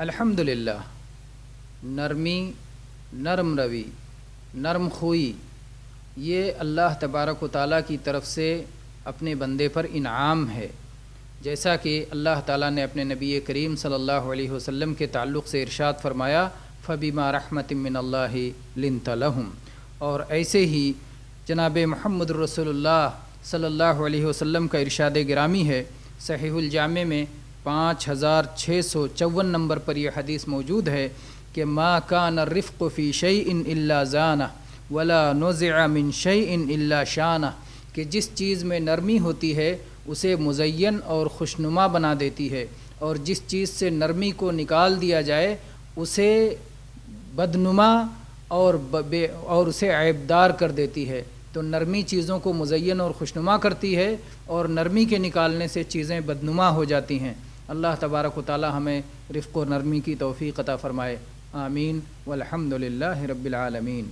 الحمدللہ، نرمی، نرم روی، نرم خوئی، یہ اللہ تبارک و تعالیٰ کی طرف سے اپنے بندے پر انعام ہے۔ جیسا کہ اللہ تعالیٰ نے اپنے نبی کریم صلی اللہ علیہ وسلم کے تعلق سے ارشاد فرمایا، فَبِمَا رَحْمَةٍ مِّنَ اللَّهِ لِنْتَ لَهُمْ، اور ایسے ہی جناب محمد رسول اللہ صلی اللہ علیہ وسلم کا ارشاد گرامی ہے، صحیح الجامع میں 5654 نمبر پر یہ حدیث موجود ہے کہ ما کان الرفق فی شیء الا زانہ ولا نزع من شیء الا شانہ، کہ جس چیز میں نرمی ہوتی ہے اسے مزین اور خوشنما بنا دیتی ہے، اور جس چیز سے نرمی کو نکال دیا جائے اسے بدنما اور اسے عیبدار کر دیتی ہے۔ تو نرمی چیزوں کو مزین اور خوشنما کرتی ہے، اور نرمی کے نکالنے سے چیزیں بدنما ہو جاتی ہیں۔ اللہ تبارک و تعالی ہمیں رفق و نرمی کی توفیق عطا فرمائے، آمین، والحمد للہ رب العالمین۔